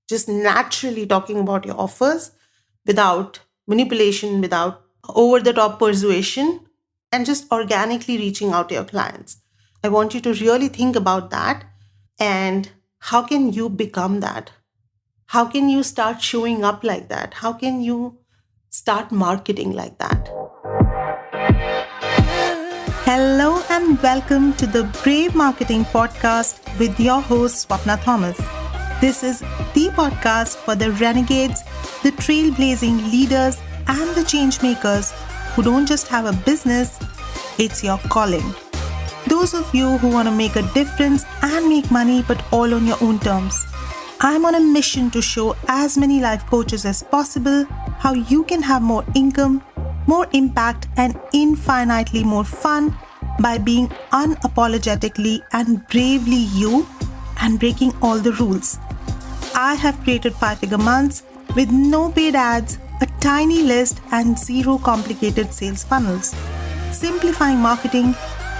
just naturally talking about your offers without manipulation, without over the top persuasion, and just organically reaching out to your clients. I want you to really think about that and how can you become that? How can you start showing up like that? How can you start marketing like that? Hello and welcome to the Brave Marketing Podcast with your host, Swapna Thomas. This is the podcast for the renegades, the trailblazing leaders, and the change makers who don't just have a business, it's your calling. Those of you who want to make a difference and make money, but all on your own terms. I'm on a mission to show as many life coaches as possible how you can have more income, more impact, and infinitely more fun by being unapologetically and bravely you and breaking all the rules. I have created 5-figure months with no paid ads, a tiny list, and zero complicated sales funnels. Simplifying marketing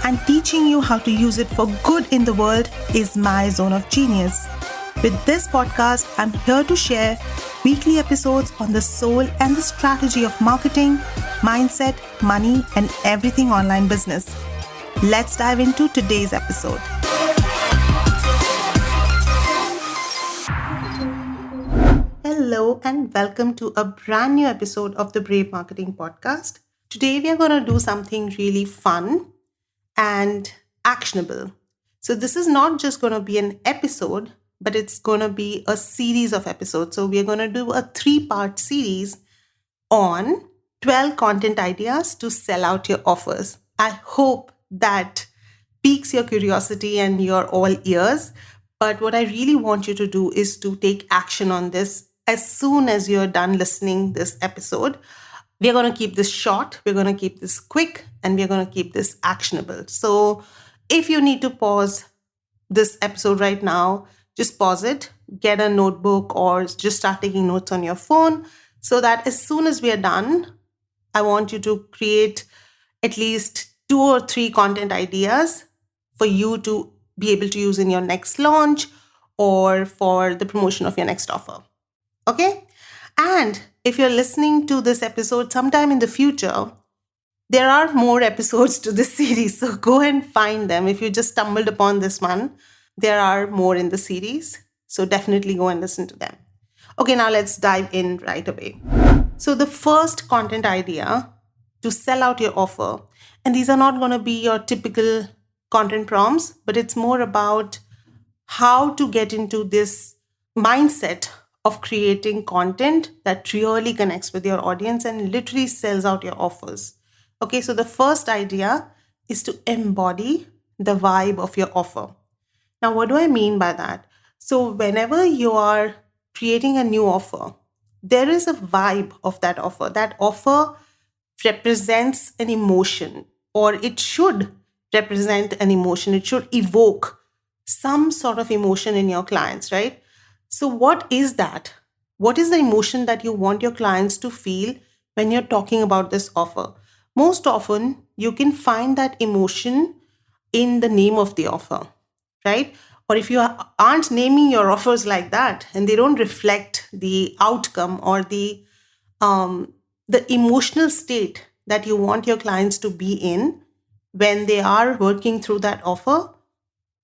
and teaching you how to use it for good in the world is my zone of genius. With this podcast, I'm here to share weekly episodes on the soul and the strategy of marketing, mindset, money, and everything online business. Let's dive into today's episode. Hello and welcome to a brand new episode of the Brave Marketing Podcast. Today we are going to do something really fun and actionable. So this is not just going to be an episode, but it's going to be a series of episodes. So we are going to do a 3-part series on 12 content ideas to sell out your offers. I hope that piques your curiosity and you're all ears. But what I really want you to do is to take action on this as soon as you're done listening this episode. We're going to keep this short, we're going to keep this quick, and we're going to keep this actionable. So if you need to pause this episode right now, just pause it, get a notebook, or just start taking notes on your phone so that as soon as we are done, I want you to create at least 2 or 3 content ideas for you to be able to use in your next launch or for the promotion of your next offer. Okay? And if you're listening to this episode sometime in the future, there are more episodes to this series, so go and find them. If you just stumbled upon this one, there are more in the series, so definitely go and listen to them. Okay, now let's dive in right away. So the first content idea to sell out your offer, and these are not going to be your typical content prompts, but it's more about how to get into this mindset of creating content that really connects with your audience and literally sells out your offers. Okay, so the first idea is to embody the vibe of your offer. Now, what do I mean by that? So whenever you are creating a new offer, there is a vibe of that offer. That offer represents an emotion, or it should represent an emotion. It should evoke some sort of emotion in your clients, right? So what is that? What is the emotion that you want your clients to feel when you're talking about this offer? Most often, you can find that emotion in the name of the offer, right? Or if you aren't naming your offers like that and they don't reflect the outcome or the emotional state that you want your clients to be in when they are working through that offer,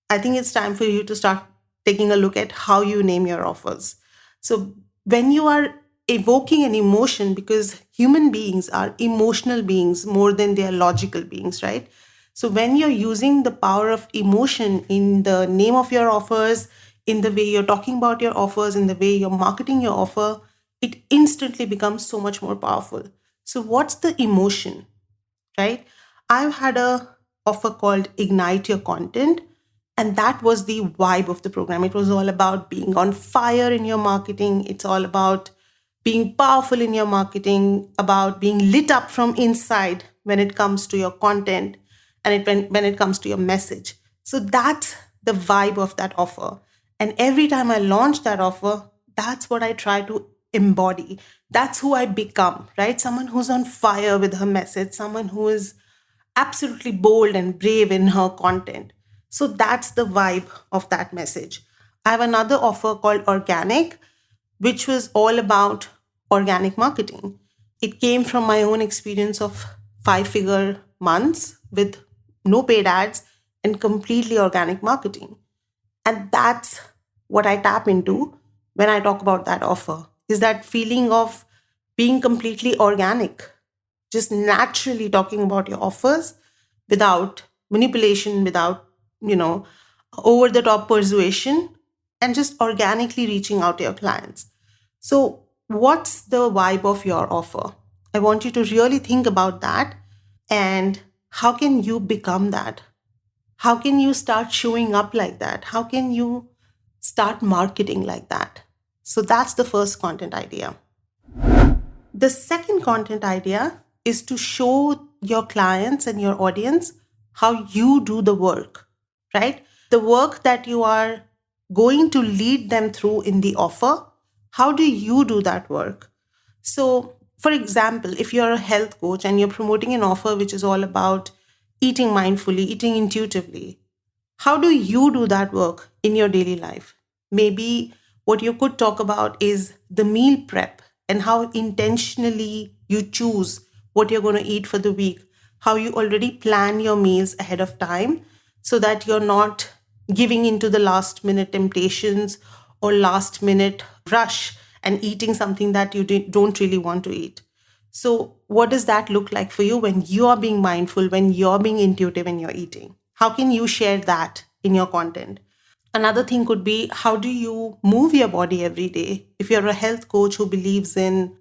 I think it's time for you to start taking a look at how you name your offers. So when you are evoking an emotion, because human beings are emotional beings more than they are logical beings, right? So when you're using the power of emotion in the name of your offers, in the way you're talking about your offers, in the way you're marketing your offer, it instantly becomes so much more powerful. So what's the emotion, right? I've had a offer called Ignite Your Content, and that was the vibe of the program. It was all about being on fire in your marketing. It's all about being powerful in your marketing, about being lit up from inside when it comes to your content and when it comes to your message. So that's the vibe of that offer. And every time I launch that offer, that's what I try to embody. That's who I become, right? Someone who's on fire with her message, someone who is absolutely bold and brave in her content. So that's the vibe of that message. I have another offer called Organic, which was all about organic marketing. It came from my own experience of 5-figure months with no paid ads and completely organic marketing. And that's what I tap into when I talk about that offer, is that feeling of being completely organic, just naturally talking about your offers without manipulation, without, you know, over the top persuasion, and just organically reaching out to your clients. So, what's the vibe of your offer? I want you to really think about that. And how can you become that? How can you start showing up like that? How can you start marketing like that? So, that's the first content idea. The second content idea is to show your clients and your audience how you do the work, right? The work that you are going to lead them through in the offer. How do you do that work? So, for example, if you're a health coach and you're promoting an offer which is all about eating mindfully, eating intuitively, how do you do that work in your daily life? Maybe what you could talk about is the meal prep and how intentionally you choose what you're going to eat for the week, how you already plan your meals ahead of time so that you're not giving into the last minute temptations or last minute rush and eating something that you don't really want to eat. So, what does that look like for you when you are being mindful, when you're being intuitive in your eating? How can you share that in your content? Another thing could be, how do you move your body every day? If you're a health coach who believes in,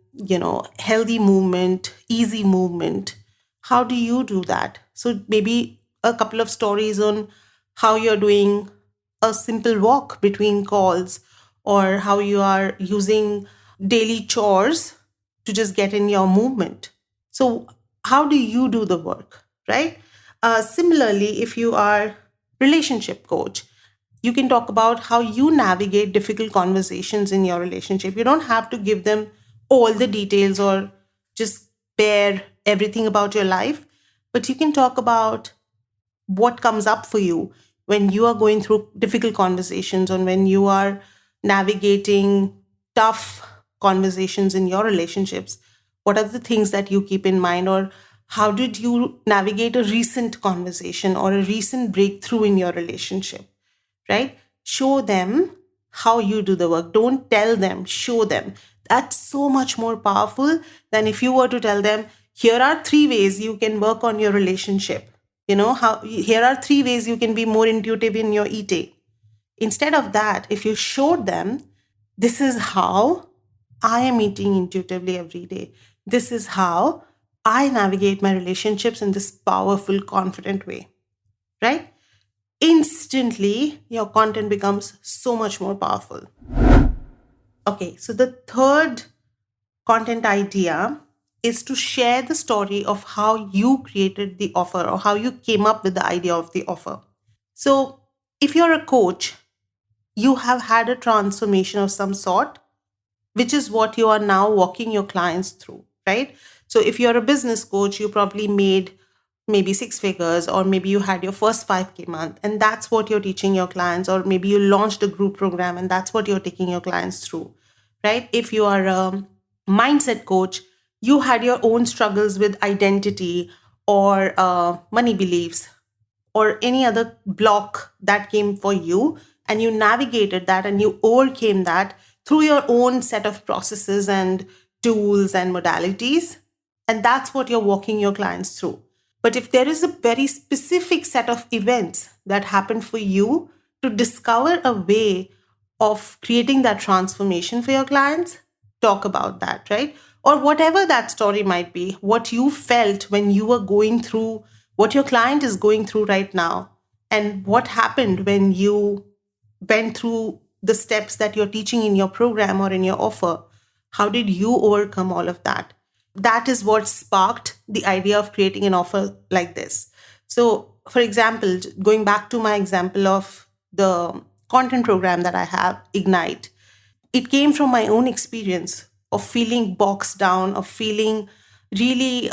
healthy movement, easy movement, how do you do that? So maybe a couple of stories on how you're doing a simple walk between calls, or how you are using daily chores to just get in your movement. So, how do you do the work, right? Similarly, if you are relationship coach, you can talk about how you navigate difficult conversations in your relationship. You don't have to give them all the details or just bear everything about your life, but you can talk about what comes up for you when you are going through difficult conversations, or when you are navigating tough conversations in your relationships. What are the things that you keep in mind, or how did you navigate a recent conversation or a recent breakthrough in your relationship, right? Show them how you do the work. Don't tell them, show them. That's so much more powerful than if you were to tell them, here are 3 ways you can work on your relationship. How here are 3 ways you can be more intuitive in your eating. Instead of that, if you showed them, this is how I am eating intuitively every day. This is how I navigate my relationships in this powerful, confident way, right? Instantly, your content becomes so much more powerful. Okay, so the third content idea is to share the story of how you created the offer or how you came up with the idea of the offer. So, if you're a coach, you have had a transformation of some sort, which is what you are now walking your clients through, right? So, if you're a business coach, you probably made maybe 6 figures, or maybe you had your first 5K month, and that's what you're teaching your clients, or maybe you launched a group program and that's what you're taking your clients through, right? If you are a mindset coach, you had your own struggles with identity or money beliefs or any other block that came for you, and you navigated that and you overcame that through your own set of processes and tools and modalities. And that's what you're walking your clients through. But if there is a very specific set of events that happened for you to discover a way of creating that transformation for your clients, talk about that, right? Or whatever that story might be, what you felt when you were going through what your client is going through right now, and what happened when you went through the steps that you're teaching in your program or in your offer. How did you overcome all of that? That is what sparked the idea of creating an offer like this. So, for example, going back to my example of the content program that I have, Ignite, it came from my own experience of feeling boxed down, of feeling really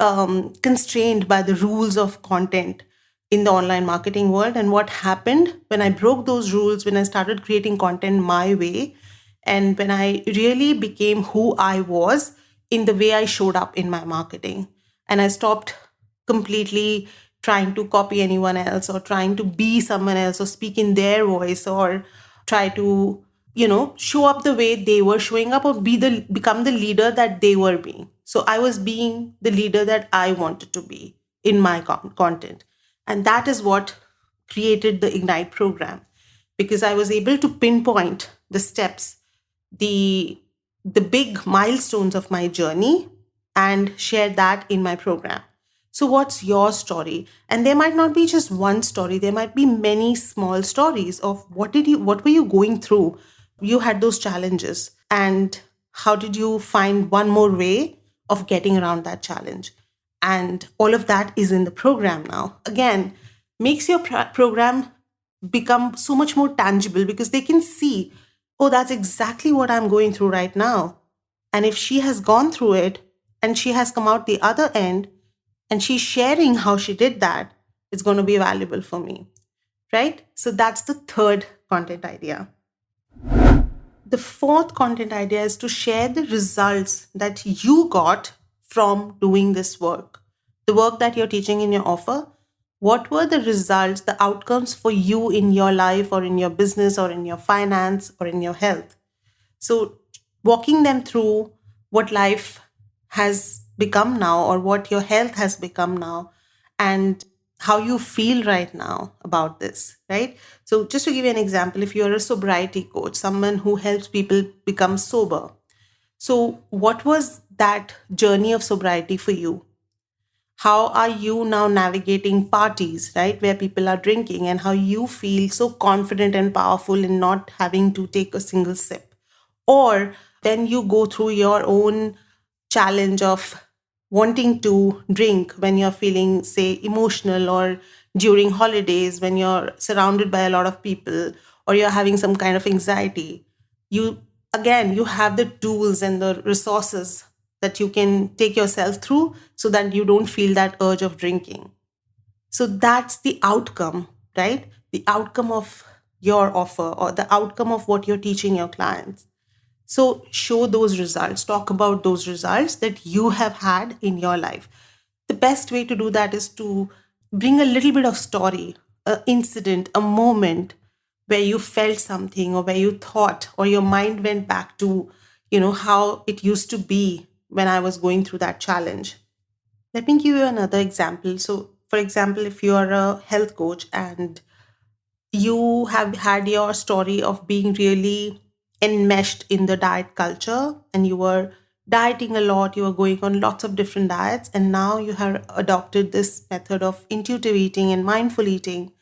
constrained by the rules of content in the online marketing world. And what happened when I broke those rules, when I started creating content my way, and when I really became who I was in the way I showed up in my marketing. And I stopped completely trying to copy anyone else or trying to be someone else or speak in their voice or try to show up the way they were showing up or become the leader that they were being. So I was being the leader that I wanted to be in my content. And that is what created the Ignite program, because I was able to pinpoint the steps, the the big milestones of my journey, and share that in my program. So what's your story? And there might not be just one story, there might be many small stories of what were you going through. You had those challenges, and how did you find one more way of getting around that challenge? And all of that is in the program now. Again, makes your program become so much more tangible, because they can see, oh, that's exactly what I'm going through right now. And if she has gone through it and she has come out the other end and she's sharing how she did that, it's going to be valuable for me, right? So that's the third content idea. The fourth content idea is to share the results that you got from doing this work. The work that you're teaching in your offer, what were the results, the outcomes for you in your life or in your business or in your finance or in your health? So, walking them through what life has become now or what your health has become now, and how you feel right now about this, right? So, just to give you an example, if you're a sobriety coach, someone who helps people become sober, so what was that journey of sobriety for you? How are you now navigating parties, right, where people are drinking, and how you feel so confident and powerful in not having to take a single sip? Or when you go through your own challenge of wanting to drink when you're feeling, say, emotional, or during holidays when you're surrounded by a lot of people, or you're having some kind of anxiety, you again, you have the tools and the resources that you can take yourself through so that you don't feel that urge of drinking. So that's the outcome, right? The outcome of your offer or the outcome of what you're teaching your clients. So show those results, talk about those results that you have had in your life. The best way to do that is to bring a little bit of story, an incident, a moment where you felt something, or where you thought, or your mind went back to, how it used to be when I was going through that challenge. Let me give you another example. So, for example, if you are a health coach and you have had your story of being really enmeshed in the diet culture, and you were dieting a lot, you were going on lots of different diets, and now you have adopted this method of intuitive eating and mindful eating.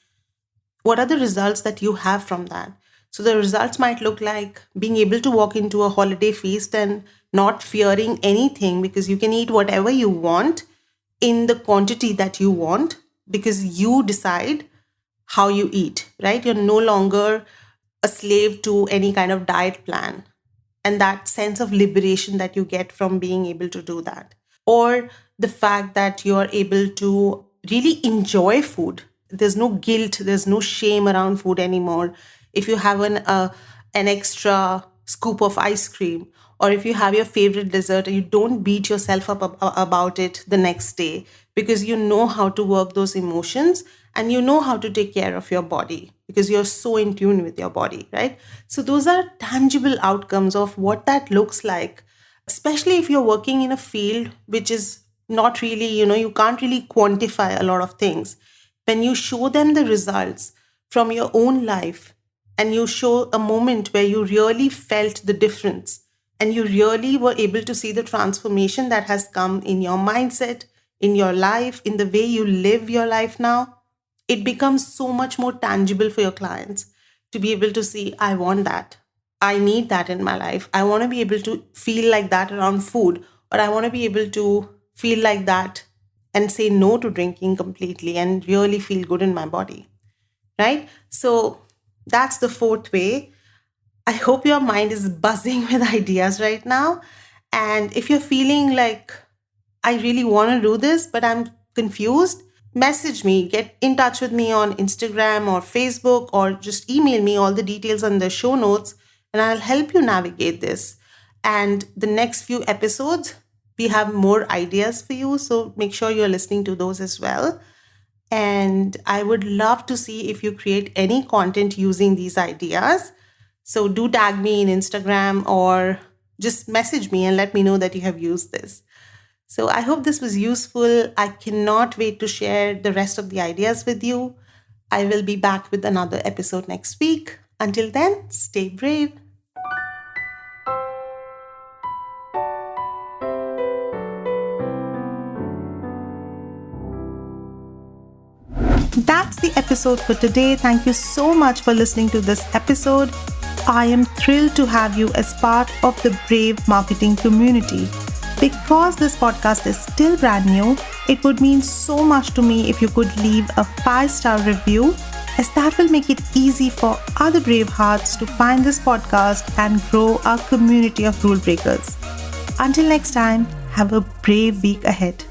What are the results that you have from that? So the results might look like being able to walk into a holiday feast and not fearing anything, because you can eat whatever you want in the quantity that you want, because you decide how you eat, right? You're no longer a slave to any kind of diet plan. And that sense of liberation that you get from being able to do that, or the fact that you're able to really enjoy food. There's no guilt, there's no shame around food anymore. If you have an extra scoop of ice cream, or if you have your favorite dessert, you don't beat yourself up about it the next day, because you know how to work those emotions and you know how to take care of your body, because you're so in tune with your body, right? So those are tangible outcomes of what that looks like, especially if you're working in a field which is not really, you can't really quantify a lot of things. When you show them the results from your own life, and you show a moment where you really felt the difference, and you really were able to see the transformation that has come in your mindset, in your life, in the way you live your life now, it becomes so much more tangible for your clients to be able to see, I want that. I need that in my life. I want to be able to feel like that around food, or I want to be able to feel like that and say no to drinking completely and really feel good in my body, right? So that's the fourth way. I hope your mind is buzzing with ideas right now. And if you're feeling like, I really want to do this, but I'm confused, message me, get in touch with me on Instagram or Facebook, or just email me all the details on the show notes, and I'll help you navigate this. And the next few episodes, we have more ideas for you. So make sure you're listening to those as well. And I would love to see if you create any content using these ideas. So do tag me in Instagram or just message me and let me know that you have used this. So I hope this was useful. I cannot wait to share the rest of the ideas with you. I will be back with another episode next week. Until then, stay brave. That's the episode for today. Thank you so much for listening to this episode. I am thrilled to have you as part of the Brave Marketing community. Because this podcast is still brand new, it would mean so much to me if you could leave a 5-star review, as that will make it easy for other brave hearts to find this podcast and grow our community of rule breakers. Until next time, have a brave week ahead.